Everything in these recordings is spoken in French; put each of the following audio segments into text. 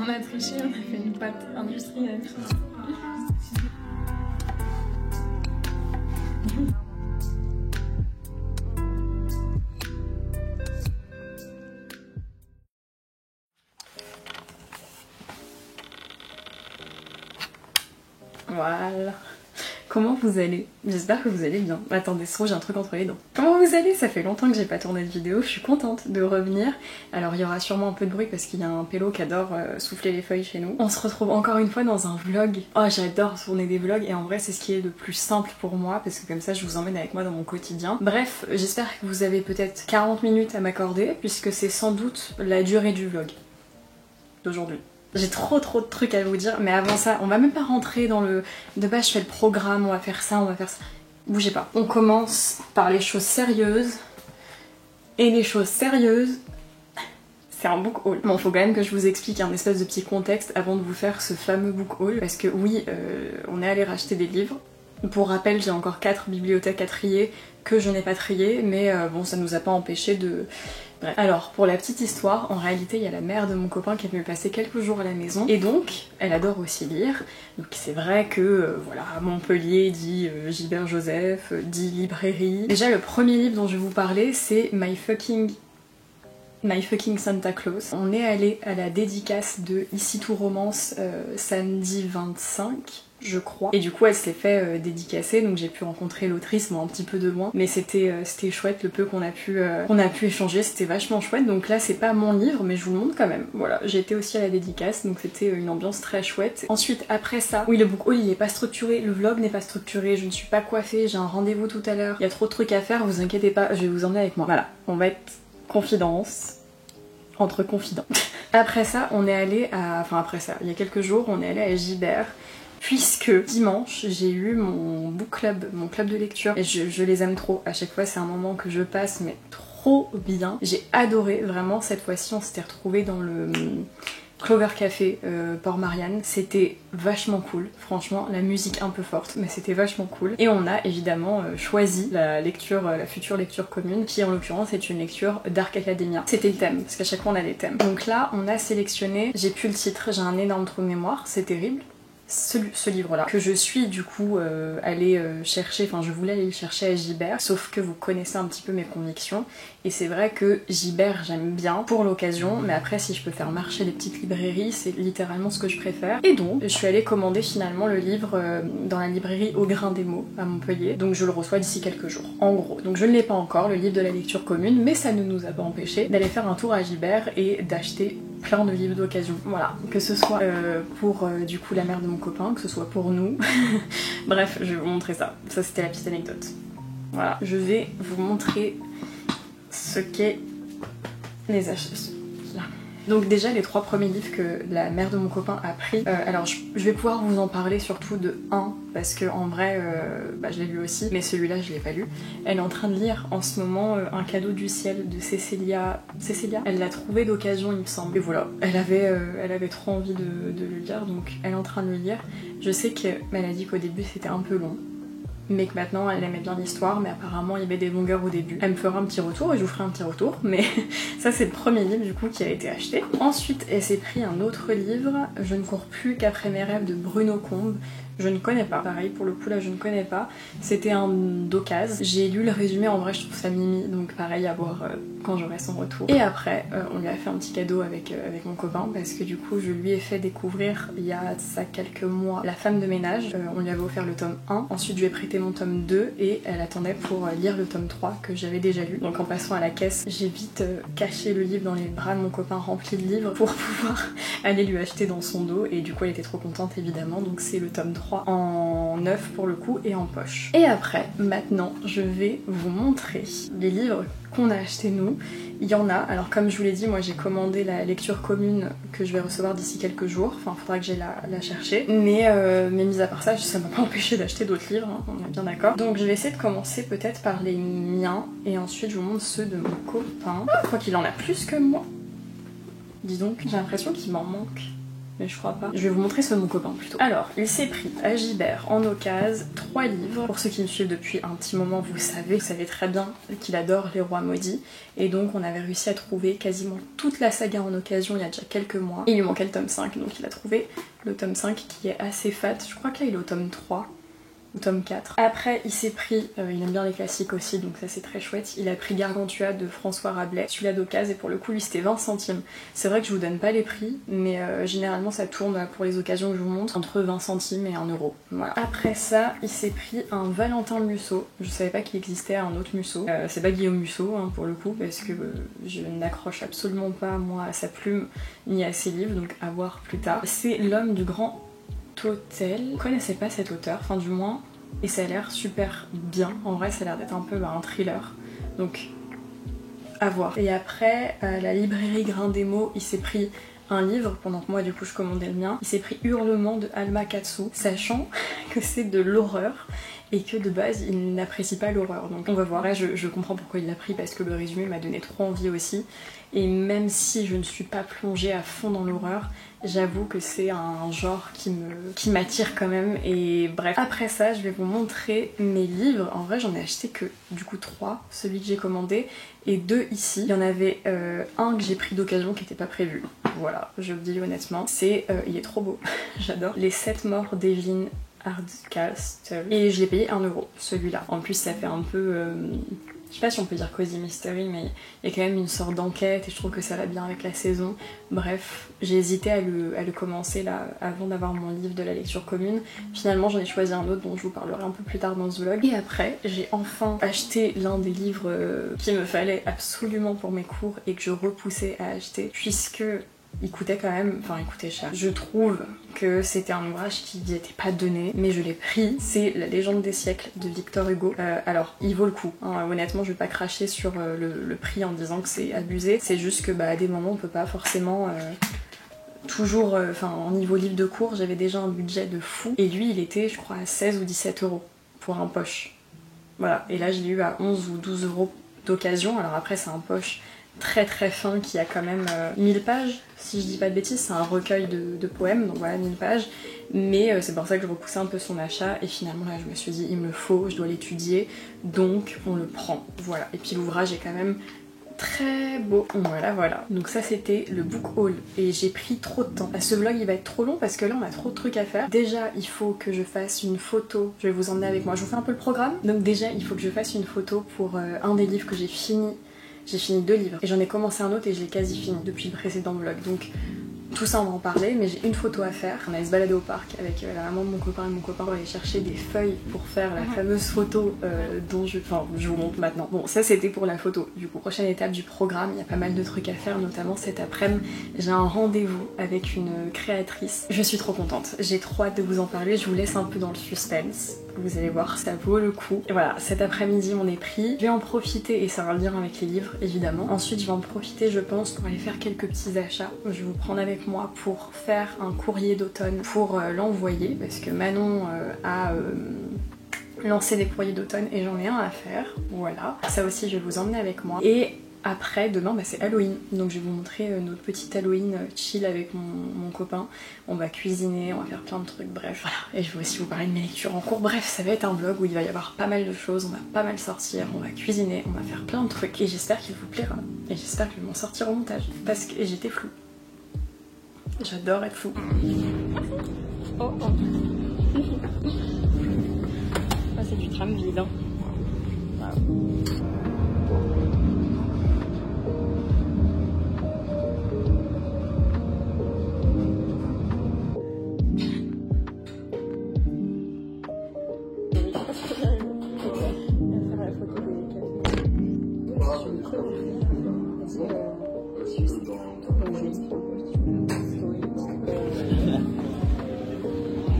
On a triché, on a fait une pâte industrielle. Voilà. Comment vous allez? J'espère que vous allez bien. Attendez, j'ai un truc entre les dents. Comment vous allez? Ça fait longtemps que j'ai pas tourné de vidéo, je suis contente de revenir. Alors il y aura sûrement un peu de bruit parce qu'il y a un pélo qui adore souffler les feuilles chez nous. On se retrouve encore une fois dans un vlog. Oh, j'adore tourner des vlogs et en vrai c'est ce qui est le plus simple pour moi parce que comme ça je vous emmène avec moi dans mon quotidien. Bref, j'espère que vous avez peut-être 40 minutes à m'accorder puisque c'est sans doute la durée du vlog d'aujourd'hui. J'ai trop de trucs à vous dire, mais avant ça, on va même pas rentrer dans le... De base, je fais le programme, on va faire ça, on va faire ça. Bougez pas. On commence par les choses sérieuses. Et les choses sérieuses, c'est un book haul. Bon, faut quand même que je vous explique un espèce de petit contexte avant de vous faire ce fameux book haul. Parce que oui, on est allé racheter des livres. Pour rappel, j'ai encore 4 bibliothèques à trier que je n'ai pas triées, mais bon, ça nous a pas empêché de... Bref. Alors, pour la petite histoire, en réalité, il y a la mère de mon copain qui est venue passer quelques jours à la maison, et donc, elle adore aussi lire. Donc c'est vrai que, voilà, Montpellier dit Gilbert Joseph, dit librairie. Déjà, le premier livre dont je vais vous parler, c'est My Fucking Santa Claus. On est allé à la dédicace de Ici tout romance samedi 25, je crois. Et du coup elle s'est fait dédicacer, donc j'ai pu rencontrer l'autrice, bon, un petit peu de loin. Mais c'était chouette le peu qu'on a pu échanger, c'était vachement chouette. Donc là c'est pas mon livre, mais je vous le montre quand même. Voilà, j'ai été aussi à la dédicace, donc c'était une ambiance très chouette. Ensuite après ça, oui le book haul il est pas structuré, le vlog n'est pas structuré, je ne suis pas coiffée, j'ai un rendez-vous tout à l'heure. Il y a trop de trucs à faire, vous inquiétez pas, je vais vous emmener avec moi. Voilà, on va être... confidence entre confidents. Après ça, on est allé à... Enfin après ça, il y a quelques jours, on est allé à Gibert puisque dimanche, j'ai eu mon book club, mon club de lecture et je les aime trop. À chaque fois, c'est un moment que je passe mais trop bien. J'ai adoré, vraiment, cette fois-ci, on s'était retrouvés dans le... Clover Café, Port Marianne, c'était vachement cool, franchement, la musique un peu forte, mais c'était vachement cool. Et on a évidemment choisi la future lecture commune, qui en l'occurrence est une lecture Dark Academia. C'était le thème, parce qu'à chaque fois on a des thèmes. Donc là, on a sélectionné, j'ai plus le titre, j'ai un énorme trou de mémoire, c'est terrible. Ce livre-là, que je suis du coup allée chercher, enfin je voulais aller le chercher à Gibert, sauf que vous connaissez un petit peu mes convictions, et c'est vrai que Gibert j'aime bien pour l'occasion, mais après si je peux faire marcher les petites librairies, c'est littéralement ce que je préfère. Et donc, je suis allée commander finalement le livre dans la librairie Au Grain des Mots à Montpellier, donc je le reçois d'ici quelques jours, en gros. Donc je ne l'ai pas encore, le livre de la lecture commune, mais ça ne nous a pas empêché d'aller faire un tour à Gibert et d'acheter plein de livres d'occasion. Voilà, que ce soit pour du coup la mère de mon copain, que ce soit pour nous. Bref, je vais vous montrer ça. Ça c'était la petite anecdote. Voilà, je vais vous montrer ce qu'est les achats. Là. Donc déjà les 3 premiers livres que la mère de mon copain a pris, alors je vais pouvoir vous en parler surtout de un, parce que en vrai je l'ai lu aussi, mais celui-là je l'ai pas lu. Elle est en train de lire en ce moment Un cadeau du ciel de Cécilia. Elle l'a trouvé d'occasion il me semble. Et voilà, elle avait trop envie de le lire, donc elle est en train de le lire. Je sais qu'elle a dit qu'au début c'était un peu long, mais que maintenant elle aimait bien l'histoire, mais apparemment il y avait des longueurs au début. Elle me fera un petit retour et je vous ferai un petit retour, mais ça c'est le premier livre du coup qui a été acheté. Ensuite elle s'est pris un autre livre, Je ne cours plus qu'après mes rêves de Bruno Combe. Je ne connais pas, pareil pour le coup là je ne connais pas. C'était un d'occasion. J'ai lu le résumé, en vrai je trouve ça mimi, donc pareil à voir quand j'aurai son retour. Et après on lui a fait un petit cadeau avec mon copain, parce que du coup je lui ai fait découvrir il y a ça quelques mois La femme de ménage. On lui avait offert le tome 1, ensuite je lui ai prêté mon tome 2 et elle attendait pour lire le tome 3 que j'avais déjà lu. Donc en passant à la caisse, j'ai vite caché le livre dans les bras de mon copain rempli de livres pour pouvoir aller lui acheter dans son dos, et du coup elle était trop contente évidemment. Donc c'est le tome 3 en neuf pour le coup et en poche. Et après, maintenant, je vais vous montrer les livres qu'on a achetés nous. Il y en a, alors comme je vous l'ai dit, moi j'ai commandé la lecture commune que je vais recevoir d'ici quelques jours, enfin faudra que j'aille la chercher, mais mis à part ça, ça m'a pas empêché d'acheter d'autres livres, hein, on est bien d'accord. Donc je vais essayer de commencer peut-être par les miens, et ensuite je vous montre ceux de mon copain. Je crois qu'il en a plus que moi. Dis donc, j'ai l'impression qu'il m'en manque. mais je crois pas. Je vais vous montrer ceux de mon copain plutôt. Alors, il s'est pris à Gibert en occasion 3 livres. Pour ceux qui me suivent depuis un petit moment, vous savez très bien qu'il adore Les Rois Maudits. Et donc on avait réussi à trouver quasiment toute la saga en occasion il y a déjà quelques mois. Il lui manquait le tome 5, donc il a trouvé le tome 5 qui est assez fat. Je crois que là il est au tome 3. Au tome 4. Après il s'est pris, il aime bien les classiques aussi donc ça c'est très chouette, il a pris Gargantua de François Rabelais, celui-là d'occasion et pour le coup lui c'était 20 centimes. C'est vrai que je vous donne pas les prix mais généralement ça tourne pour les occasions que je vous montre entre 20 centimes et 1 euro. Voilà. Après ça il s'est pris un Valentin Musso, je savais pas qu'il existait un autre Musso, c'est pas Guillaume Musso hein, pour le coup parce que je n'accroche absolument pas moi à sa plume ni à ses livres donc à voir plus tard. C'est L'Homme du Grand Hôtel. Je connaissais pas cet auteur, enfin du moins, et ça a l'air super bien. En vrai, ça a l'air d'être un peu un thriller, donc à voir. Et après, à la librairie Grain des Mots, il s'est pris un livre, pendant que moi du coup je commandais le mien. Il s'est pris Hurlement de Alma Katsu, sachant que c'est de l'horreur et que de base il n'apprécie pas l'horreur. Donc on va voir. Là je comprends pourquoi il l'a pris parce que le résumé m'a donné trop envie aussi. Et même si je ne suis pas plongée à fond dans l'horreur, j'avoue que c'est un genre qui m'attire quand même. Et bref, après ça je vais vous montrer mes livres. En vrai j'en ai acheté que du coup 3, celui que j'ai commandé et 2 ici. Il y en avait un que j'ai pris d'occasion qui n'était pas prévu. Voilà, je le dis honnêtement. Il est trop beau, j'adore. Les 7 morts d'Evelyn Hardcastle. Et je l'ai payé 1 euro, celui-là. En plus ça fait un peu... je sais pas si on peut dire cozy mystery, mais il y a quand même une sorte d'enquête et je trouve que ça va bien avec la saison. Bref, j'ai hésité à le commencer là avant d'avoir mon livre de la lecture commune. Finalement j'en ai choisi un autre dont je vous parlerai un peu plus tard dans ce vlog. Et après j'ai enfin acheté l'un des livres qu'il me fallait absolument pour mes cours et que je repoussais à acheter puisque il coûtait quand même, enfin il coûtait cher. Je trouve que c'était un ouvrage qui n'était pas donné, mais je l'ai pris. C'est La Légende des siècles de Victor Hugo. Alors il vaut le coup, hein. Honnêtement je vais pas cracher sur le prix en disant que c'est abusé. C'est juste que à des moments on peut pas forcément... toujours, en niveau livre de cours, j'avais déjà un budget de fou. Et lui il était je crois à 16 ou 17 euros pour un poche. Voilà, et là je l'ai eu à 11 ou 12 euros d'occasion. Alors après c'est un poche très très fin qui a quand même 1000 pages si je dis pas de bêtises, c'est un recueil de poèmes donc voilà 1000 pages mais c'est pour ça que je repoussais un peu son achat et finalement là je me suis dit il me le faut, je dois l'étudier donc on le prend, voilà. Et puis l'ouvrage est quand même très beau, voilà. Donc ça c'était le book haul et j'ai pris trop de temps. Ce vlog il va être trop long parce que là on a trop de trucs à faire. Déjà il faut que je fasse une photo, je vais vous emmener avec moi, je vous fais un peu le programme. Donc déjà il faut que je fasse une photo pour un des livres que j'ai fini. J'ai fini 2 livres et j'en ai commencé un autre et je l'ai quasi fini depuis le précédent vlog. Donc tout ça on va en parler, mais j'ai une photo à faire. On allait se balader au parc avec la maman de mon copain et mon copain. On va aller chercher des feuilles pour faire la fameuse photo dont je vous montre maintenant. Bon ça c'était pour la photo. Du coup prochaine étape du programme, il y a pas mal de trucs à faire, notamment cet après-midi. J'ai un rendez-vous avec une créatrice. Je suis trop contente. J'ai trop hâte de vous en parler. Je vous laisse un peu dans le suspense. Vous allez voir, ça vaut le coup. Et voilà, cet après-midi on est pris. Je vais en profiter, et ça a un lien avec les livres évidemment. Ensuite je vais en profiter je pense pour aller faire quelques petits achats. Je vais vous prendre avec moi pour faire un courrier d'automne pour l'envoyer. Parce que Manon a lancé des courriers d'automne et j'en ai un à faire. Voilà, ça aussi je vais vous emmener avec moi. Et après, demain c'est Halloween, donc je vais vous montrer notre petite Halloween chill avec mon copain. On va cuisiner, on va faire plein de trucs, bref. Voilà. Et je vais aussi vous parler de mes lectures en cours. Bref, ça va être un vlog où il va y avoir pas mal de choses, on va pas mal sortir, on va cuisiner, on va faire plein de trucs. Et j'espère qu'il vous plaira. Et j'espère que je vais m'en sortir au montage. Parce que j'étais floue. J'adore être floue. Oh oh. Ah, c'est du tram vide, hein. Wow.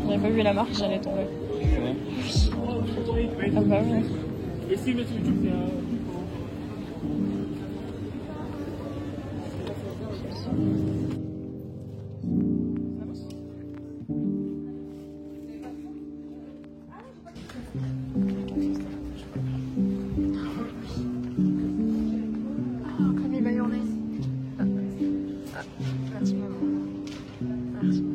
J'avais pas vu la marque, j'allais tomber. Ouais. Ah bah ouais. Comme il m'a hurlé. Merci maman. Merci.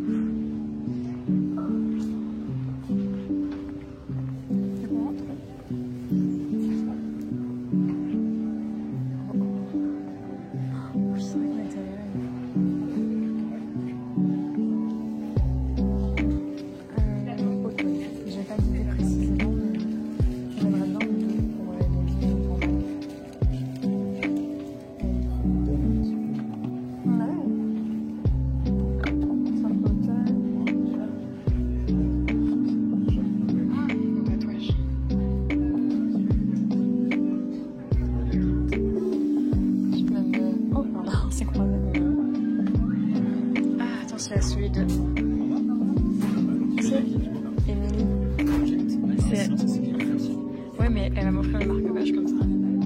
mais... Ouais, mais elle va m'offrir le marque-page comme ça.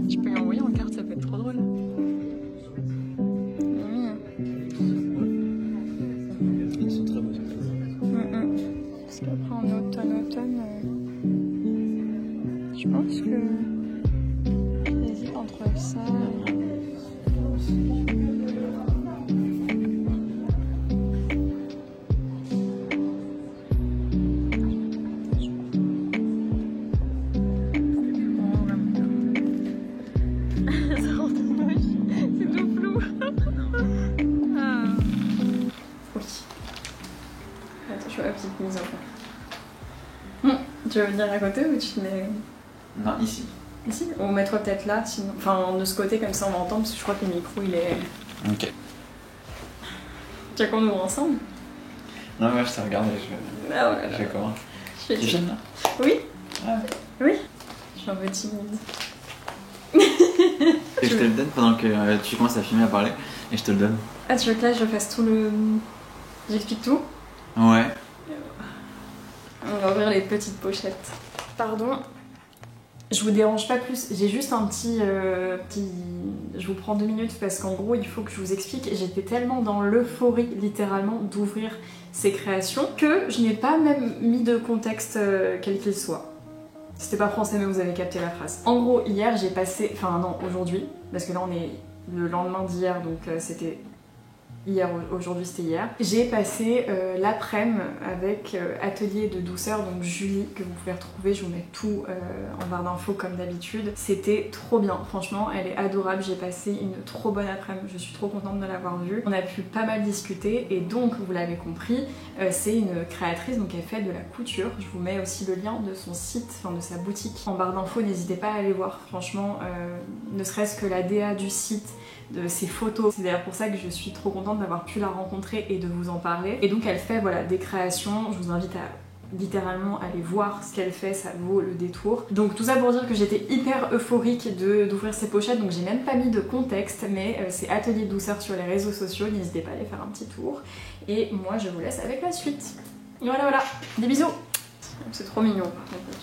Je peux lui envoyer en carte, ça peut être trop drôle. Ils sont très beaux. Parce qu'après en automne, je pense que j'hésite entre ça et... Attention à la petite mise au point. Tu veux venir à côté ou tu te mets... Non, ici. Ici? Ou mets-toi peut-être là, sinon... Enfin, de ce côté, comme ça on m'entend, parce que je crois que le micro, il est... Ok. Tu veux qu'on ouvre ensemble? Non, moi je t'ai regardé, Ah ouais, je fais comment? Tu Tu filmes là? Oui. Ah. Oui. Je suis un peu timide. Et je te le donne pendant que tu commences à filmer, à parler, et je te le donne. Ah, tu veux que là je fasse tout le... J'explique tout? Ouais. On va ouvrir les petites pochettes. Pardon. Je vous dérange pas plus, j'ai juste un petit... Je vous prends 2 minutes parce qu'en gros il faut que je vous explique. J'étais tellement dans l'euphorie littéralement d'ouvrir ces créations que je n'ai pas même mis de contexte quel qu'il soit. C'était pas français mais vous avez capté la phrase. En gros hier j'ai passé... Enfin non, aujourd'hui, parce que là on est le lendemain d'hier donc c'était... Hier, aujourd'hui c'était hier. J'ai passé l'après-midi avec Atelier de douceur, donc Julie, que vous pouvez retrouver, je vous mets tout en barre d'infos comme d'habitude. C'était trop bien, franchement, elle est adorable, j'ai passé une trop bonne après-midi, je suis trop contente de l'avoir vue. On a pu pas mal discuter et donc, vous l'avez compris, c'est une créatrice, donc elle fait de la couture. Je vous mets aussi le lien de son site, enfin de sa boutique en barre d'infos, n'hésitez pas à aller voir, franchement, ne serait-ce que la DA du site, de ses photos. C'est d'ailleurs pour ça que je suis trop contente d'avoir pu la rencontrer et de vous en parler. Et donc elle fait voilà, des créations, je vous invite à littéralement aller voir ce qu'elle fait, ça vaut le détour. Donc tout ça pour dire que j'étais hyper euphorique d'ouvrir ces pochettes, donc j'ai même pas mis de contexte, mais c'est Atelier de douceur sur les réseaux sociaux, n'hésitez pas à aller faire un petit tour. Et moi je vous laisse avec la suite. Voilà voilà, des bisous. C'est trop mignon.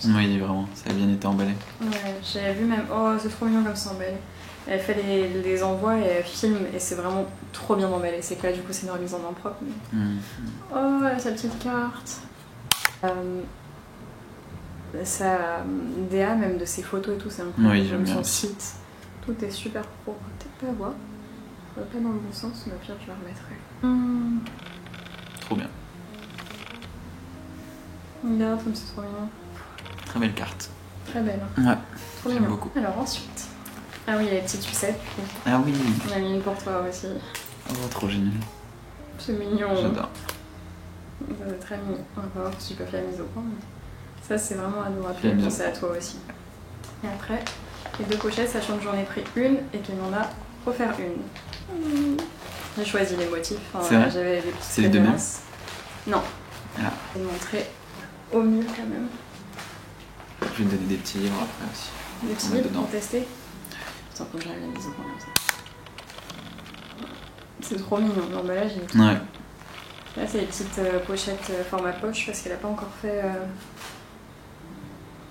Oui, vraiment, ça a bien été emballé. Ouais, j'ai vu même, oh c'est trop mignon comme ça emballé. Elle fait les envois et elle filme et c'est vraiment trop bien emballé. C'est que là du coup c'est une remise en main propre. Mais... Oh, elle a sa petite carte. Sa DA même de ses photos et tout, c'est incroyable. Oui, j'aime bien. Son site, tout est super pro. Peut-être pas voir. Pas dans le bon sens, mais au pire je la remettrai. Trop bien. Regarde comme c'est trop mignon. Très belle carte. Très belle. Ouais. Trop j'aime mignon. beaucoup. Alors ensuite. Ah oui, il y a les petites sucettes. Ah oui. On a mis une pour toi aussi. Oh, trop génial. C'est mignon. J'adore. C'est très mignon. On va voir si tu peux faire la mise au point. Mais... Ça, c'est vraiment adorable. La mise au C'est à toi aussi. Et après, les 2 pochettes, sachant que j'en ai pris une et qu'il m'en a offert une. J'ai choisi les motifs. Enfin, c'est vrai. J'avais des petites C'est les 2 mêmes? Non. Ah. Je vais montrer au mieux quand même. Je vais te donner des petits livres après aussi. Des petits livres pour tester. Attends, quand j'arrive à la mise au point comme ça. C'est trop mignon, l'emballage est... Ouais. Là c'est les petites pochettes format poche parce qu'elle a pas encore fait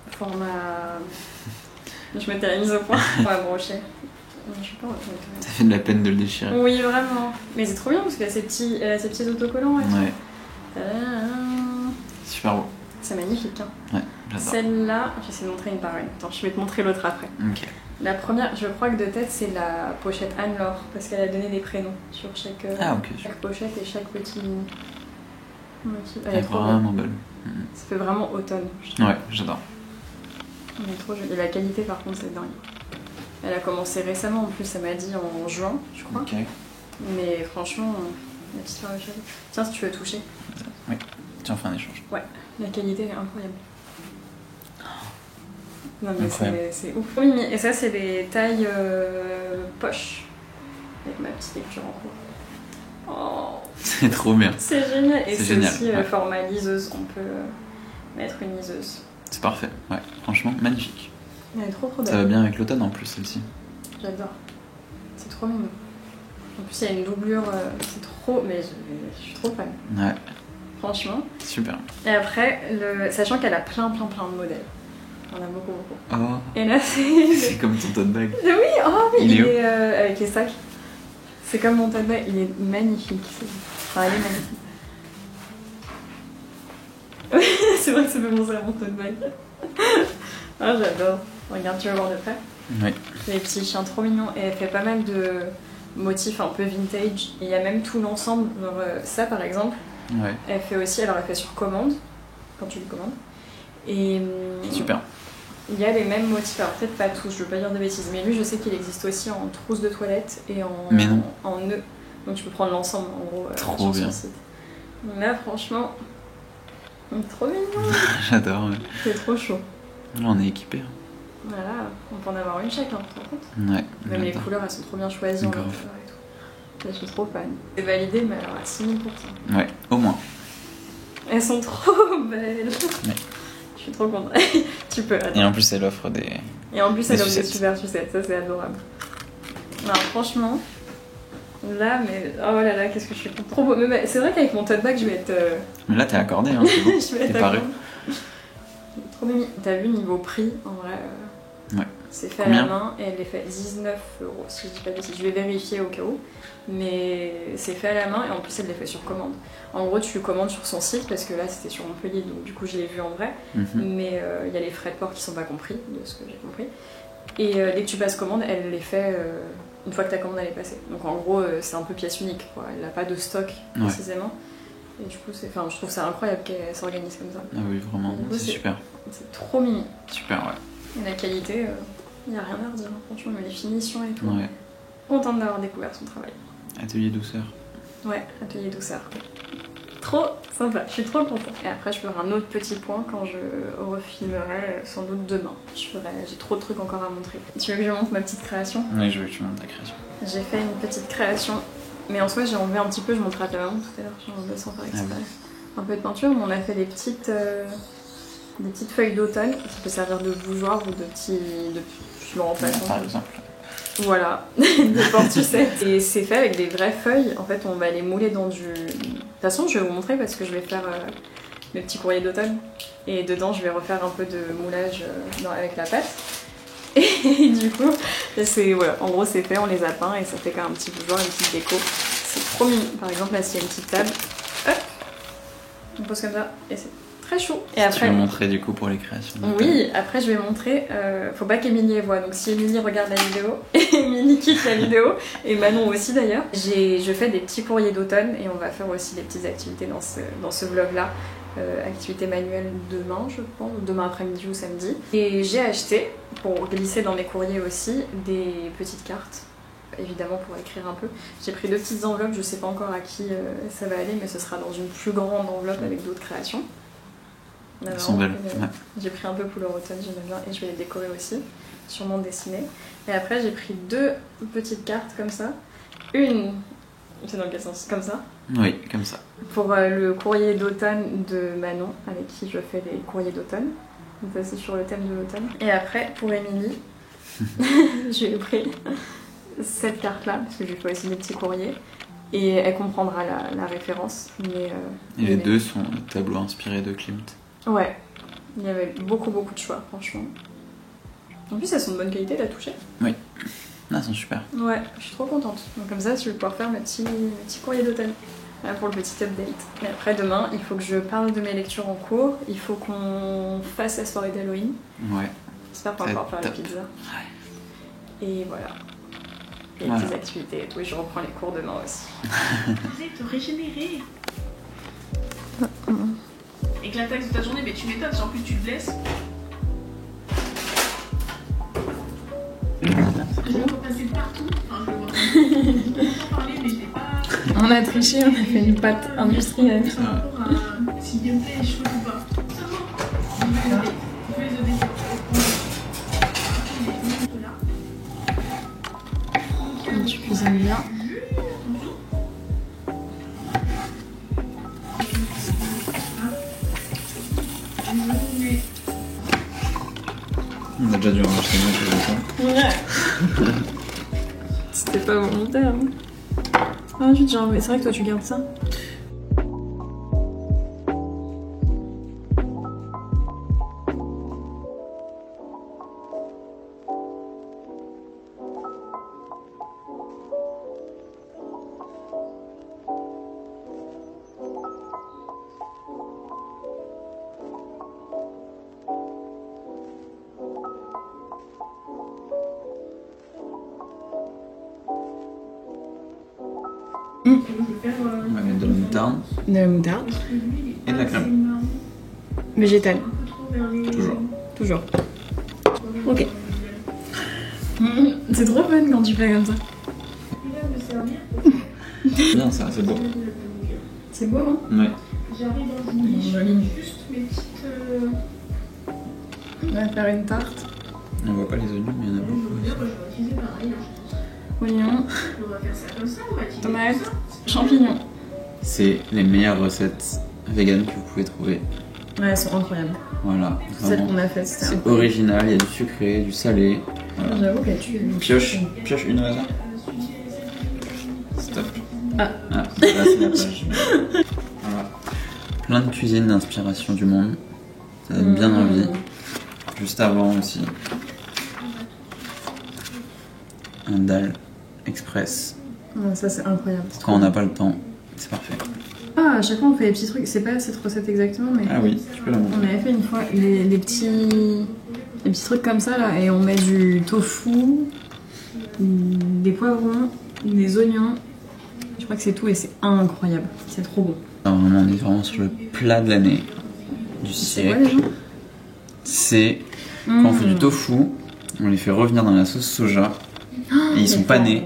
format... Je mettais la mise au point pour la brocher. Je sais pas, ça fait de la peine de le déchirer. Oui vraiment. Mais c'est trop bien parce qu'elle a ses petits autocollants et tout. Ouais. Super beau. C'est magnifique hein. Ouais, j'adore. Celle-là, j'essaie de montrer une par une. Attends, je vais te montrer l'autre après. Ok. La première, je crois que de tête, c'est la pochette Anne-Laure, parce qu'elle a donné des prénoms sur chaque, chaque pochette et chaque petit motif. Elle est trop vraiment belle. Ça fait vraiment automne. Ouais, j'adore. Elle est trop jolie. Et la qualité, par contre, c'est dingue. Elle a commencé récemment, en plus, elle m'a dit en juin, je crois. Ok. Mais franchement, la petite fleur de cheveux. Tiens, si tu veux toucher. Oui, tiens, on fait un échange. Ouais, la qualité est incroyable. Non mais c'est ouf. Oui, et ça c'est des tailles poche. Avec ma petite lecture en cours. Oh, c'est trop bien. C'est génial. Et c'est aussi ouais. format liseuse. On peut mettre une liseuse. C'est parfait. Ouais, franchement, magnifique. Elle est trop belle. Ça va bien avec l'automne en plus, celle-ci. J'adore. C'est trop mignon. En plus, il y a une doublure. C'est trop. Mais je suis trop fan. Ouais. Franchement. Super. Et après, sachant qu'elle a plein de modèles. On a beaucoup, beaucoup. Oh. Et là, c'est... C'est comme ton tote bag. Oui, oh, mais Il il est est avec les sacs. C'est comme mon tote bag, il est magnifique. Enfin, il est magnifique. C'est vrai que ça fait penser à mon tote bag. Ah, j'adore. Regarde, tu vas voir de près. Oui. Les petits chiens trop mignons. Et elle fait pas mal de motifs un peu vintage. Et il y a même tout l'ensemble. Genre, ça, par exemple, Ouais. elle fait aussi, alors elle fait sur commande, quand tu lui commandes. Et Super. il y a les mêmes motifs, alors peut-être pas tous, je veux pas dire de bêtises, mais lui je sais qu'il existe aussi en trousse de toilette et Mais non. en nœud. Donc tu peux prendre l'ensemble en gros Trop sur bien. son site. Donc là franchement, trop mignon, J'adore. Ouais. c'est trop chaud. Là, on est équipés. Hein. Voilà, on peut en avoir une chacun, tu te rends compte? Ouais. Même les j'adore. couleurs elles sont trop bien choisies en Grave. couleurs et tout. Je suis trop fan. C'est validé, mais alors à 6000%. Ouais, au moins. Elles sont trop belles. Ouais. Je suis trop contente. Tu peux, attends. Et en plus, elle offre des. Et en plus, elle Des offre des sucettes. super sucettes, ça c'est adorable. Alors franchement, là, mais oh là là, qu'est-ce que je suis contente. Trop beau. Mais c'est vrai qu'avec mon tote bag, je vais être. Mais là, t'es accordé, hein, c'est bon. je vais T'es être paré. accordée. Trop mimi. T'as vu niveau prix, en vrai. Ouais. C'est fait Combien à la main et elle est fait 19 €, si je dis pas de bêtises. Je vais vérifier au cas où. Mais c'est fait à la main et en plus, elle les fait sur commande. En gros, tu commandes sur son site parce que là, c'était sur Montpellier, donc du coup, je l'ai vu en vrai. Mhm. Mais il y a les frais de port qui sont pas compris, de ce que j'ai compris. Et dès que tu passes commande, elle les fait une fois que ta commande elle est passée. Donc en gros, c'est un peu pièce unique, quoi. Elle n'a pas de stock précisément. Et du coup, je trouve ça incroyable qu'elle s'organise comme ça. Ah oui, vraiment, Du coup, c'est super. C'est trop mignon. Super, ouais. Et la qualité, il n'y a rien à redire, hein. Franchement, mais les finitions et tout. Ouais. Contente d'avoir découvert son travail. Atelier douceur. Ouais, atelier douceur. Trop sympa, je suis trop contente. Et après, je ferai un autre petit point quand je refilmerai sans doute demain. J'ai trop de trucs encore à montrer. Tu veux que je montre ma petite création? Oui, je veux que tu montes ta création. J'ai fait une petite création, mais en soi, j'ai enlevé un petit peu, je montrerai à la maman tout à l'heure, j'ai enlevé sans faire exprès. Ah oui. Un peu de peinture, mais on a fait des petites feuilles d'automne qui peuvent servir de bougeoir ou de petits remplaçants. Par exemple. Voilà, de porte-sucettes. Et c'est fait avec des vraies feuilles. En fait, on va les mouler dans du. De toute façon, je vais vous montrer parce que je vais faire mes petits courriers d'automne. Et dedans, je vais refaire un peu de moulage avec la pâte. Et du coup, voilà. En gros, c'est fait, on les a peints et ça fait comme un petit bougeoir, une petite déco. C'est trop mignon. Par exemple, là, s'il y a une petite table, hop, on pose comme ça et c'est très chaud. Et après, tu vas montrer du coup pour les créations. oui, après je vais montrer, faut pas qu'Emilie voit, donc si Emilie regarde la vidéo, Emilie quitte la vidéo, et Manon aussi d'ailleurs. Je fais des petits courriers d'automne et on va faire aussi des petites activités dans ce vlog là. Activité manuelle demain, je pense, demain après-midi ou samedi. Et j'ai acheté, pour glisser dans mes courriers aussi, des petites cartes, évidemment pour écrire un peu. J'ai pris 2 petites enveloppes, je sais pas encore à qui ça va aller, mais ce sera dans une plus grande enveloppe avec d'autres créations. Elles sont belles. Ouais. J'ai pris un peu couleur automne, j'aime bien, et je vais les décorer aussi, sûrement dessiner. Et après j'ai pris 2 petites cartes comme ça. Une, c'est dans quel sens? Comme ça. Oui, comme ça. Pour le courrier d'automne de Manon, avec qui je fais les courriers d'automne. Donc ça c'est sur le thème de l'automne. Et après, pour Émilie, j'ai pris cette carte-là, parce que je lui fais aussi des petits courriers. Et elle comprendra la référence. Mais, et les deux sont tableaux inspirés de Klimt. Ouais, il y avait beaucoup de choix, franchement. En plus, elles sont de bonne qualité, t'as touché? Oui, elles sont super. Ouais, je suis trop contente. Donc comme ça, je vais pouvoir faire mes petits courriers d'automne. Voilà pour le petit update. Et après, demain, il faut que je parle de mes lectures en cours. Il faut qu'on fasse la soirée d'Halloween. Ouais. J'espère qu'on va pouvoir faire la pizza. Ouais. Et voilà. Et les petites activités et tout. Et je reprends les cours demain aussi. Vous êtes régénéré. Avec l'attaque de ta journée, mais tu m'étonnes, si en plus tu te blesses. Je vais passer partout. Enfin, je le vois pas parler, mais je l'ai pas. On a triché, on a fait une pâte industrielle. Par rapport à si il me plaît les cheveux ou pas. Seulement, je vais les obéir. Tu cuisines bien. On a déjà dû enregistrer une autre fois. Ouais. C'était pas volontaire. Ah, je dis, mais c'est vrai que toi tu gardes ça. Je vais faire. On va mettre de la moutarde De la moutarde. et de la crème. Végétale. Toujours. Toujours. Ok. C'est trop fun quand tu fais comme ça. Bien ça, c'est beau. C'est beau, hein? Ouais. J'arrive dans une niche, juste mes petites. On va faire une tarte. On voit pas les oignons, mais il y en a beaucoup. Je vais utiliser pareil. Oignons, On va faire ça comme ça, on va utiliser tomates, ça. champignons. C'est les meilleures recettes vegan que vous pouvez trouver. Ouais, elles sont incroyables. Voilà. Celle Vraiment. qu'on a faite, c'était C'est incroyable. original, il y a du sucré, du salé. Voilà. J'avoue qu'elle tue. Pioche une au hasard. Stop. Ah. Là c'est la page. Voilà. Plein de cuisines d'inspiration du monde. Ça donne bien envie. Juste avant aussi. Un dalle express. Ouais, ça, c'est incroyable. Quand on n'a pas le temps, c'est parfait. Ah, à chaque fois on fait des petits trucs. C'est pas cette recette exactement, mais Ah oui, tu peux la montrer. on avait fait une fois des petits trucs comme ça là, et on met du tofu, des poivrons, des oignons. Je crois que c'est tout et c'est incroyable. C'est trop bon. Alors, on est vraiment sur le plat de l'année du C'est quoi siècle. déjà? C'est quand on fait du tofu, on les fait revenir dans la sauce soja et ils sont panés.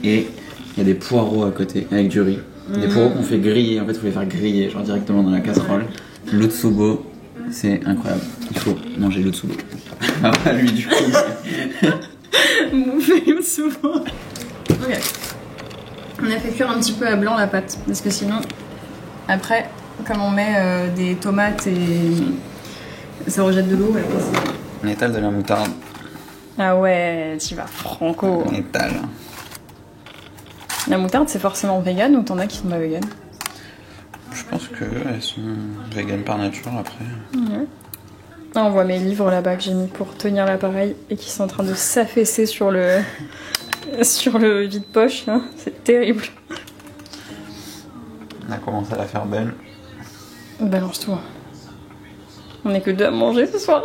Et il y a des poireaux à côté avec du riz. Des poireaux qu'on fait griller, en fait il faut les faire griller genre directement dans la casserole. L'otsubo, c'est incroyable. Il faut manger l'otsubo. Ah lui du coup. Bouffer le souvent. Ok. On a fait cuire un petit peu à blanc la pâte parce que sinon, après, comme on met des tomates et ça rejette de l'eau. On étale de la moutarde. Ah ouais, tu vas franco. On étale. La moutarde, c'est forcément vegan ou t'en as qui sont pas vegan? Je pense qu'elles sont vegan par nature après. Ah, on voit mes livres là-bas que j'ai mis pour tenir l'appareil et qui sont en train de s'affaisser sur le vide-poche. Hein. C'est terrible. On a commencé à la faire belle. Balance-toi. On est que deux à manger ce soir.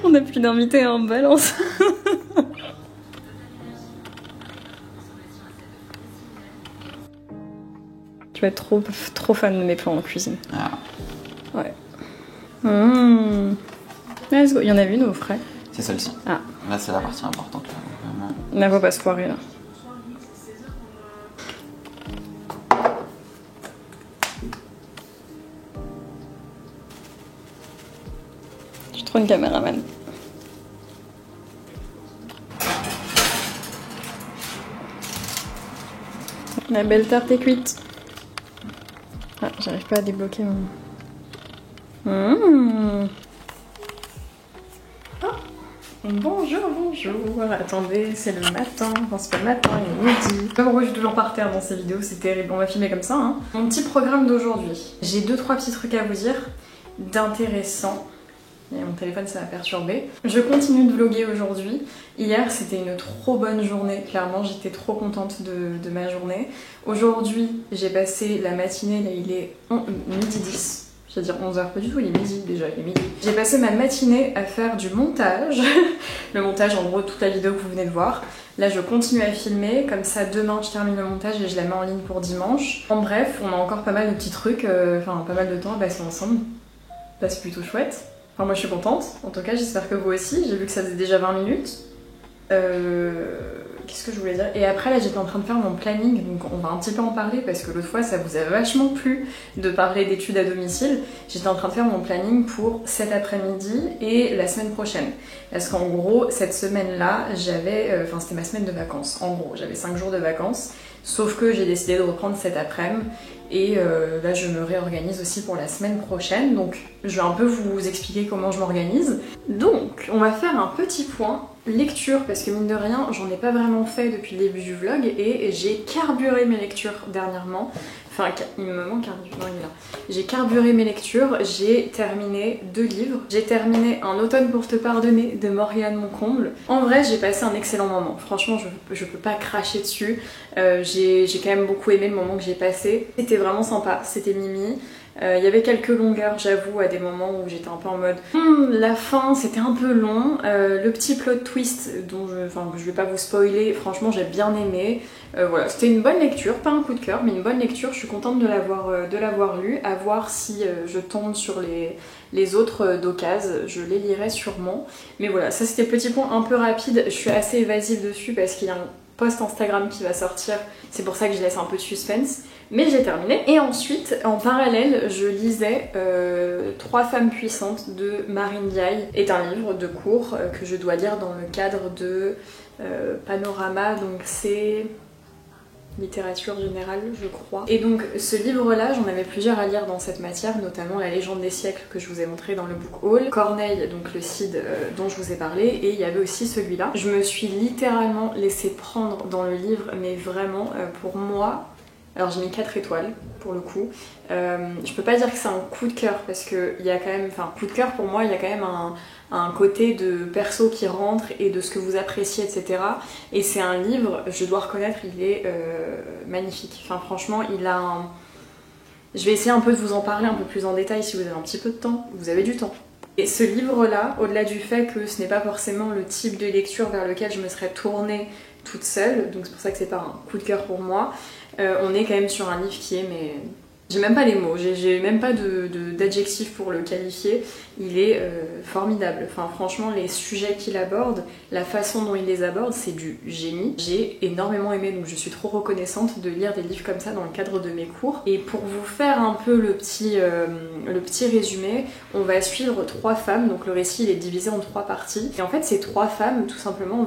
On a plus d'invités, hein, balance. Tu vas être trop fan de mes plans en cuisine. Ah. Ouais. Let's go. Il y en a une au frais. C'est celle-ci. Ah. Là c'est la partie importante. Là. Vraiment. Là, faut pas se foirer là. Je suis trop une caméraman. La belle tarte est cuite. Ah, j'arrive pas à débloquer mon... Oh. Bonjour, bonjour. Attendez, c'est le matin. Enfin, c'est pas le matin, il est midi. Comme rouge toujours par terre dans ces vidéos, c'est terrible. On va filmer comme ça, hein. Mon petit programme d'aujourd'hui. J'ai 2-3 petits trucs à vous dire d'intéressant. Et mon téléphone, ça m'a perturbé. Je continue de vlogger aujourd'hui. Hier, c'était une trop bonne journée. Clairement, j'étais trop contente de ma journée. Aujourd'hui, j'ai passé la matinée. Là, il est midi 10. Je veux dire 11h, pas du tout, il est midi déjà, il est midi. J'ai passé ma matinée à faire du montage. Le montage, en gros, toute la vidéo que vous venez de voir. Là, je continue à filmer. Comme ça, demain, je termine le montage et je la mets en ligne pour dimanche. En bref, on a encore pas mal de petits trucs, enfin, pas mal de temps à passer ensemble. Là, c'est plutôt chouette. Enfin, moi je suis contente, en tout cas j'espère que vous aussi. J'ai vu que ça faisait déjà 20 minutes. Qu'est-ce que je voulais dire? Et après là j'étais en train de faire mon planning, donc on va un petit peu en parler parce que l'autre fois ça vous a vachement plu de parler d'études à domicile. J'étais en train de faire mon planning pour cet après-midi et la semaine prochaine. Parce qu'en gros cette semaine-là j'avais, enfin c'était ma semaine de vacances. En gros j'avais 5 jours de vacances, sauf que j'ai décidé de reprendre cet après-midi. Et là je me réorganise aussi pour la semaine prochaine, donc je vais un peu vous expliquer comment je m'organise. Donc on va faire un petit point lecture, parce que mine de rien j'en ai pas vraiment fait depuis le début du vlog et j'ai carburé mes lectures dernièrement. Enfin il me manque un livre, non il est là. J'ai carburé mes lectures, j'ai terminé 2 livres. J'ai terminé Un automne pour te pardonner de Morgane Moncomble. En vrai j'ai passé un excellent moment, franchement je peux pas cracher dessus. J'ai quand même beaucoup aimé le moment que j'ai passé. C'était vraiment sympa, c'était mimi. Il y avait quelques longueurs, j'avoue, à des moments où j'étais un peu en mode la fin c'était un peu long. Le petit plot twist dont je vais pas vous spoiler, franchement j'ai bien aimé. Voilà, c'était une bonne lecture, pas un coup de cœur, mais une bonne lecture. Je suis contente de l'avoir lu. À voir si je tombe sur les autres d'occasion, je les lirai sûrement. Mais voilà, ça c'était le petit point un peu rapide. Je suis assez évasive dessus parce qu'il y a un post Instagram qui va sortir, c'est pour ça que je laisse un peu de suspense. Mais j'ai terminé. Et ensuite, en parallèle, je lisais 3 femmes puissantes de Marine Diaye. C'est un livre de cours que je dois lire dans le cadre de Panorama, donc c'est littérature générale, je crois. Et donc ce livre-là, j'en avais plusieurs à lire dans cette matière, notamment La légende des siècles que je vous ai montré dans le book haul, Corneille, donc le Cid dont je vous ai parlé, et il y avait aussi celui-là. Je me suis littéralement laissée prendre dans le livre, mais vraiment, pour moi, alors j'ai mis 4 étoiles pour le coup. Je peux pas dire que c'est un coup de cœur parce que il y a quand même, enfin coup de cœur pour moi, il y a quand même un côté de perso qui rentre et de ce que vous appréciez, etc. Et c'est un livre, je dois reconnaître, il est magnifique. Enfin franchement, il a un... Je vais essayer un peu de vous en parler un peu plus en détail si vous avez un petit peu de temps. Vous avez du temps. Et ce livre-là, au-delà du fait que ce n'est pas forcément le type de lecture vers lequel je me serais tournée toute seule, donc c'est pour ça que c'est pas un coup de cœur pour moi, on est quand même sur un livre qui est, mais j'ai même pas les mots, j'ai même pas d'adjectif pour le qualifier, il est formidable. Enfin franchement, les sujets qu'il aborde, la façon dont il les aborde, c'est du génie. J'ai énormément aimé, donc je suis trop reconnaissante de lire des livres comme ça dans le cadre de mes cours. Et pour vous faire un peu le petit résumé, on va suivre 3 femmes, donc le récit il est divisé en 3 parties. Et en fait ces 3 femmes, tout simplement,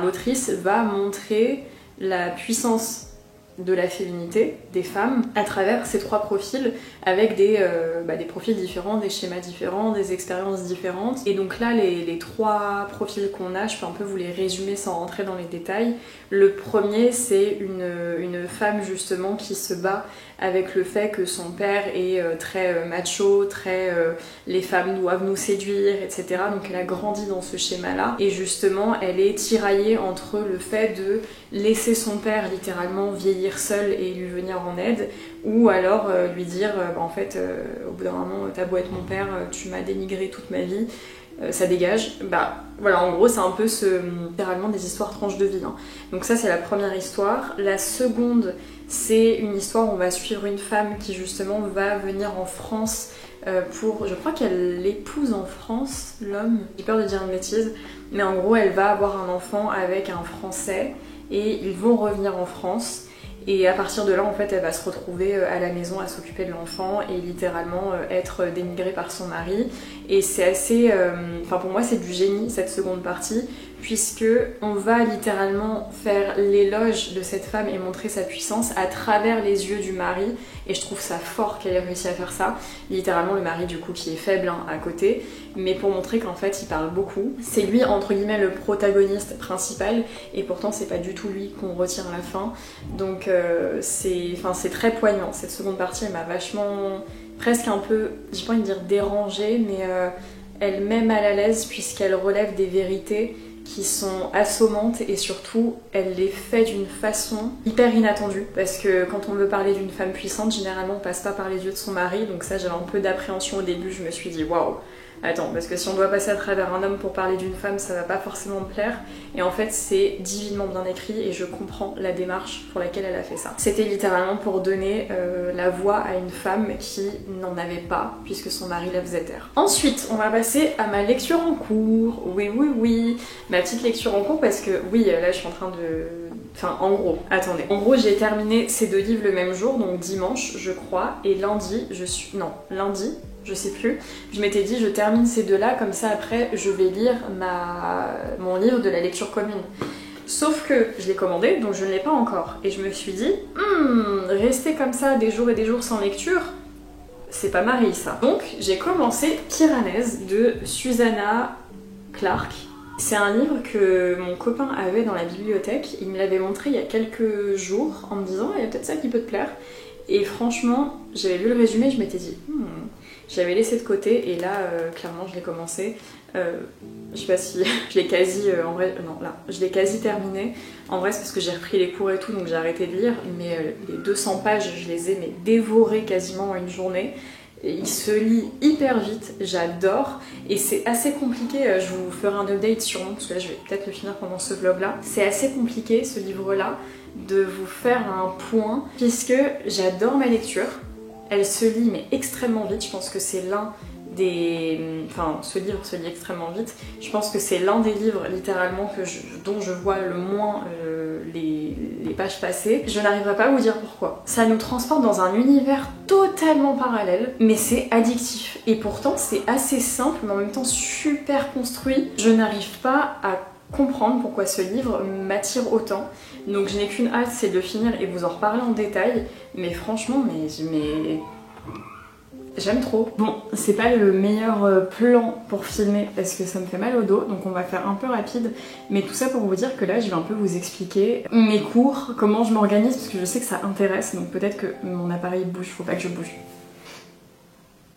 l'autrice va montrer la puissance de la féminité des femmes à travers ces 3 profils avec des profils différents, des schémas différents, des expériences différentes. Et donc là les 3 profils qu'on a, je peux un peu vous les résumer sans rentrer dans les détails. Le premier, c'est une femme justement qui se bat avec le fait que son père est très macho, très les femmes doivent nous séduire, etc. Donc elle a grandi dans ce schéma-là. Et justement, elle est tiraillée entre le fait de laisser son père littéralement vieillir seul et lui venir en aide, ou alors lui dire en fait, au bout d'un moment, t'as beau être mon père, tu m'as dénigré toute ma vie. Ça dégage. Voilà, en gros c'est un peu littéralement des histoires tranches de vie. Donc ça c'est la première histoire. La seconde, c'est une histoire où on va suivre une femme qui justement va venir en France je crois qu'elle l'épouse en France, l'homme. J'ai peur de dire une bêtise, mais en gros elle va avoir un enfant avec un Français et ils vont revenir en France. Et à partir de là, en fait, elle va se retrouver à la maison à s'occuper de l'enfant et littéralement être dénigrée par son mari. Et c'est assez... pour moi, c'est du génie, cette seconde partie, puisque on va littéralement faire l'éloge de cette femme et montrer sa puissance à travers les yeux du mari. Et je trouve ça fort qu'elle ait réussi à faire ça. Littéralement, le mari, du coup, qui est faible à côté, mais pour montrer qu'en fait, il parle beaucoup. C'est lui, entre guillemets, le protagoniste principal, et pourtant, c'est pas du tout lui qu'on retire à la fin. Donc, c'est très poignant. Cette seconde partie, elle m'a vachement, presque un peu, j'ai pas envie de dire dérangée, mais elle met mal à l'aise puisqu'elle relève des vérités qui sont assommantes et surtout elle les fait d'une façon hyper inattendue, parce que quand on veut parler d'une femme puissante, généralement on passe pas par les yeux de son mari, donc ça j'avais un peu d'appréhension au début, je me suis dit waouh, attends, parce que si on doit passer à travers un homme pour parler d'une femme, ça va pas forcément me plaire. Et en fait, c'est divinement bien écrit et je comprends la démarche pour laquelle elle a fait ça. C'était littéralement pour donner la voix à une femme qui n'en avait pas, puisque son mari la faisait taire. Ensuite, on va passer à ma lecture en cours. Oui, ma petite lecture en cours, parce que oui, là je suis en train de... Enfin, en gros, attendez. En gros, j'ai terminé ces 2 livres le même jour, donc dimanche, je crois, et lundi, lundi, je sais plus, je m'étais dit je termine ces 2-là, comme ça après je vais lire mon livre de la lecture commune. Sauf que je l'ai commandé, donc je ne l'ai pas encore. Et je me suis dit, rester comme ça des jours et des jours sans lecture, c'est pas Marie ça. Donc j'ai commencé Piranèse de Susanna Clark. C'est un livre que mon copain avait dans la bibliothèque, il me l'avait montré il y a quelques jours en me disant il y a peut-être ça qui peut te plaire. Et franchement, j'avais lu le résumé, je m'étais dit J'avais laissé de côté et là clairement je l'ai commencé. Je sais pas si je l'ai quasi en vrai non là je l'ai quasi terminé. En vrai c'est parce que j'ai repris les cours et tout donc j'ai arrêté de lire, mais les 200 pages je les ai mais dévorées quasiment en une journée. Et il se lit hyper vite, j'adore, et c'est assez compliqué, je vous ferai un update sûrement parce que là je vais peut-être le finir pendant ce vlog là. C'est assez compliqué ce livre là de vous faire un point puisque j'adore ma lecture, elle se lit mais extrêmement vite, je pense que c'est l'un des... Enfin, ce livre se lit extrêmement vite. Je pense que c'est l'un des livres littéralement dont je vois le moins les pages passées. Je n'arriverai pas à vous dire pourquoi. Ça nous transporte dans un univers totalement parallèle, mais c'est addictif. Et pourtant c'est assez simple, mais en même temps super construit. Je n'arrive pas à comprendre pourquoi ce livre m'attire autant. Donc je n'ai qu'une hâte, c'est de le finir et vous en reparler en détail. Mais franchement, j'aime trop. Bon, c'est pas le meilleur plan pour filmer parce que ça me fait mal au dos, donc on va faire un peu rapide. Mais tout ça pour vous dire que là, je vais un peu vous expliquer mes cours, comment je m'organise, parce que je sais que ça intéresse, donc peut-être que mon appareil bouge, faut pas que je bouge.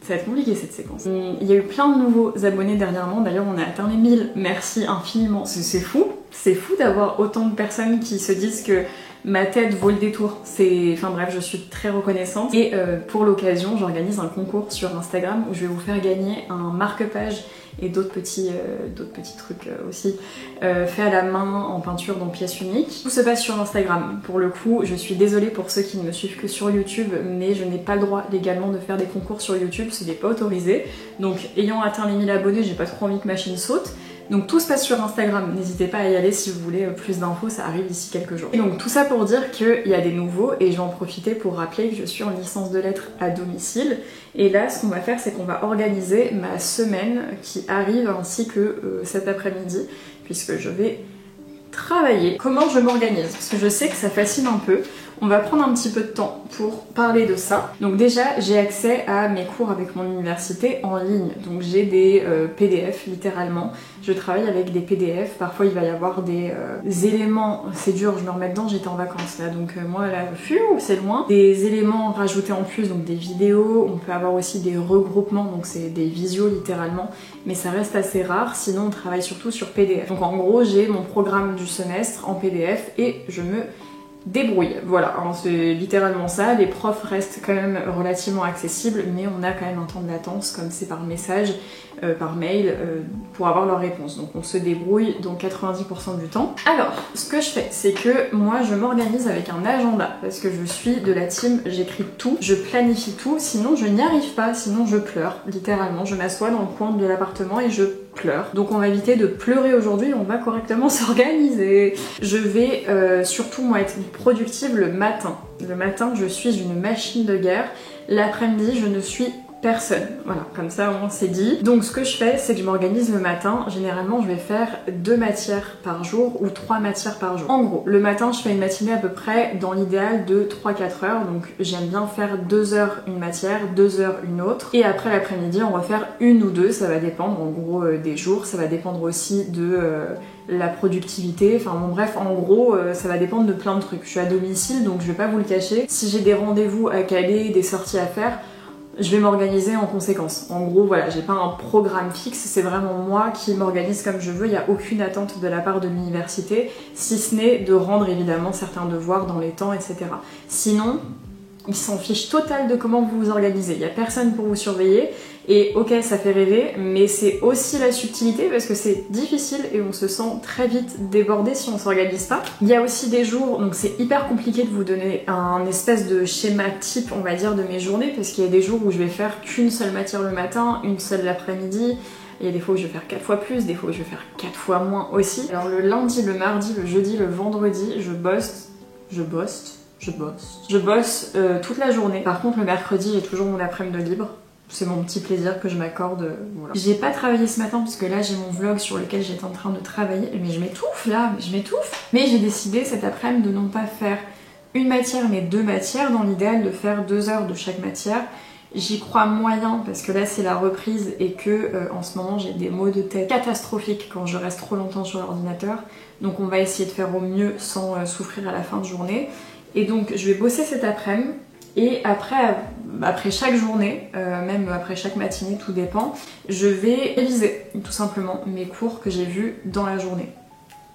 Ça va être compliqué cette séquence. Il y a eu plein de nouveaux abonnés dernièrement, d'ailleurs on a atteint les 1000, merci infiniment. C'est fou d'avoir autant de personnes qui se disent que ma tête vaut le détour. Enfin bref, je suis très reconnaissante. Et pour l'occasion, j'organise un concours sur Instagram où je vais vous faire gagner un marque-page et d'autres petits trucs aussi faits à la main en peinture dans pièces uniques. Tout se passe sur Instagram. Pour le coup, je suis désolée pour ceux qui ne me suivent que sur YouTube, mais je n'ai pas le droit légalement de faire des concours sur YouTube, ce n'est pas autorisé. Donc ayant atteint les 1000 abonnés, j'ai pas trop envie que ma chaîne saute. Donc tout se passe sur Instagram, n'hésitez pas à y aller si vous voulez plus d'infos, ça arrive d'ici quelques jours. Et donc tout ça pour dire qu'il y a des nouveaux et je vais en profiter pour rappeler que je suis en licence de lettres à domicile. Et là ce qu'on va faire c'est qu'on va organiser ma semaine qui arrive ainsi que cet après-midi puisque je vais travailler. Comment je m'organise? Parce que je sais que ça fascine un peu. On va prendre un petit peu de temps pour parler de ça. Donc déjà, j'ai accès à mes cours avec mon université en ligne. Donc j'ai des PDF littéralement. Je travaille avec des PDF. Parfois il va y avoir des éléments. C'est dur, je me remets dedans, j'étais en vacances là. Donc moi là, c'est loin. Des éléments rajoutés en plus, donc des vidéos. On peut avoir aussi des regroupements, donc c'est des visios littéralement. Mais ça reste assez rare, sinon on travaille surtout sur PDF. Donc en gros, j'ai mon programme du semestre en PDF et je me débrouille. Voilà, c'est littéralement ça. Les profs restent quand même relativement accessibles, mais on a quand même un temps de latence, comme c'est par message, par mail, pour avoir leur réponse. Donc on se débrouille donc 90% du temps. Alors, ce que je fais, c'est que moi je m'organise avec un agenda, parce que je suis de la team, j'écris tout, je planifie tout, sinon je n'y arrive pas, sinon je pleure, littéralement. Je m'assois dans le coin de l'appartement et je pleure. Donc on va éviter de pleurer aujourd'hui, on va correctement s'organiser. Je vais surtout moi être productive le matin. Le matin je suis une machine de guerre, l'après-midi je ne suis personne. Voilà, comme ça au moins c'est dit. Donc ce que je fais, c'est que je m'organise le matin. Généralement je vais faire 2 matières par jour ou 3 matières par jour. En gros, le matin je fais une matinée à peu près dans l'idéal de 3-4 heures. Donc j'aime bien faire 2 heures une matière, 2 heures une autre. Et après l'après-midi on va faire 1 ou 2, ça va dépendre en gros des jours. Ça va dépendre aussi de la productivité, enfin bon bref, en gros ça va dépendre de plein de trucs. Je suis à domicile donc je vais pas vous le cacher. Si j'ai des rendez-vous à caler, des sorties à faire, je vais m'organiser en conséquence. En gros, voilà, j'ai pas un programme fixe, c'est vraiment moi qui m'organise comme je veux, il n'y a aucune attente de la part de l'université, si ce n'est de rendre évidemment certains devoirs dans les temps, etc. Sinon, ils s'en fichent total de comment vous vous organisez, il n'y a personne pour vous surveiller, et ok, ça fait rêver, mais c'est aussi la subtilité parce que c'est difficile et on se sent très vite débordé si on s'organise pas. Il y a aussi des jours, donc c'est hyper compliqué de vous donner un espèce de schéma type, on va dire, de mes journées, parce qu'il y a des jours où je vais faire qu'une seule matière le matin, une seule l'après-midi. Il y a des fois où je vais faire 4 fois plus, des fois où je vais faire 4 fois moins aussi. Alors le lundi, le mardi, le jeudi, le vendredi, je bosse toute la journée. Par contre, le mercredi, j'ai toujours mon après-midi de libre. C'est mon petit plaisir que je m'accorde, voilà. J'ai pas travaillé ce matin parce que là j'ai mon vlog sur lequel j'étais en train de travailler, mais je m'étouffe là, je m'étouffe. Mais j'ai décidé cet après-midi de non pas faire une matière mais 2 matières, dans l'idéal de faire 2 heures de chaque matière. J'y crois moyen parce que là c'est la reprise et que en ce moment j'ai des maux de tête catastrophiques quand je reste trop longtemps sur l'ordinateur. Donc on va essayer de faire au mieux sans souffrir à la fin de journée. Et donc je vais bosser cet après-midi. Et après après chaque journée, même après chaque matinée, tout dépend, je vais réviser tout simplement mes cours que j'ai vus dans la journée.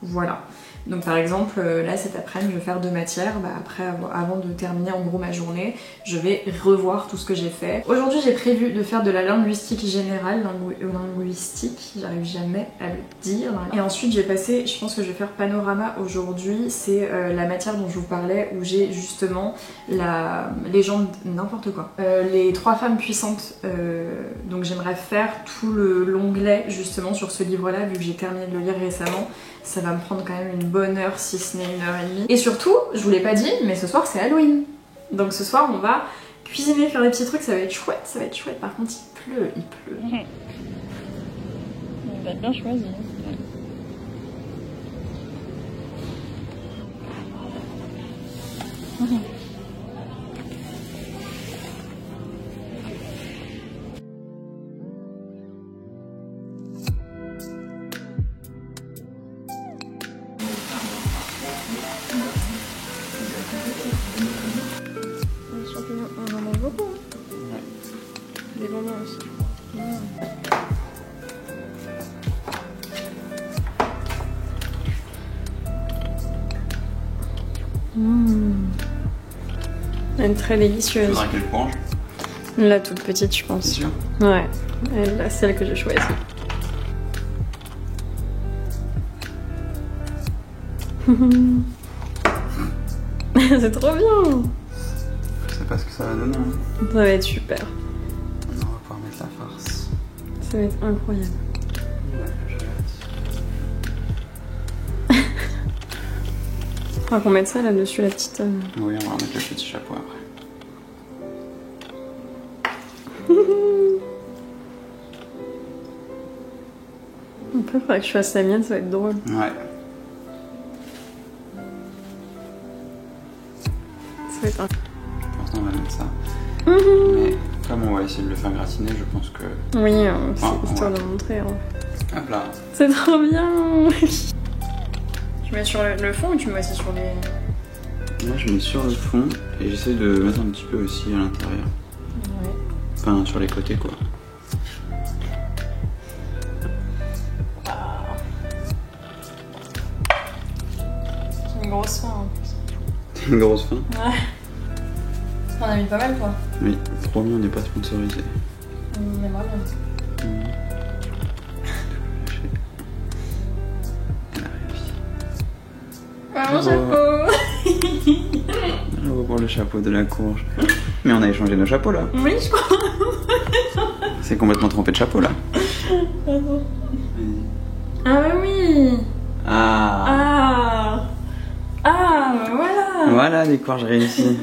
Voilà. Donc par exemple, là cet après-midi, je vais faire 2 matières. Après, avant de terminer en gros ma journée, je vais revoir tout ce que j'ai fait. Aujourd'hui, j'ai prévu de faire de la linguistique générale, linguistique, j'arrive jamais à le dire. Et ensuite, je pense que je vais faire panorama aujourd'hui. C'est la matière dont je vous parlais, où j'ai justement la légende, n'importe quoi. Les 3 femmes puissantes. Donc j'aimerais faire tout l'onglet justement sur ce livre-là, vu que j'ai terminé de le lire récemment. Ça va me prendre quand même une bonne heure, si ce n'est 1h30. Et surtout, je vous l'ai pas dit, mais ce soir c'est Halloween. Donc ce soir on va cuisiner, faire des petits trucs, ça va être chouette, ça va être chouette. Par contre il pleut. Il va bien choisi. Les champignons, on en mange beaucoup. Hein. Ouais. Des bonbons aussi. Elle est très délicieuse. Faudra qu'elle mange. La toute petite, je C'est pense. sûr. Ouais, elle, celle que j'ai choisie. C'est trop bien. Je sais pas ce que ça va donner. Hein. Ça va être super. On va pouvoir mettre la farce. Ça va être incroyable. Ouais, j'ai hâte. Faudra qu'on mette ça là-dessus, la petite... Oui, on va remettre le petit chapeau après. Après, il faudra que je fasse la mienne, ça va être drôle. Ouais. Ça va être Je pense qu'on va mettre ça. Mais comme on va essayer de le faire gratiner, je pense que... Oui, c'est Ah, histoire ouais. de montrer. Hein. Hop là. C'est trop bien. Tu mets sur le fond ou tu mets aussi sur les... Moi je mets sur le fond et j'essaie de mettre un petit peu aussi à l'intérieur. Ouais. Enfin sur les côtés quoi. C'est une grosse fin en plus. C'est une grosse fin. Ouais. On a mis pas mal quoi. Oui, promis on n'est pas sponsorisé. On aimerait bien. Elle a réussi. Ah, mon Oh. chapeau. Bravo pour le chapeau de la courge. Mais on a échangé nos chapeaux là. Oui, je crois. C'est complètement trompé de chapeau là. Ah bah oui. Ah. Ah. Ah, bah voilà. Voilà les courges réussies.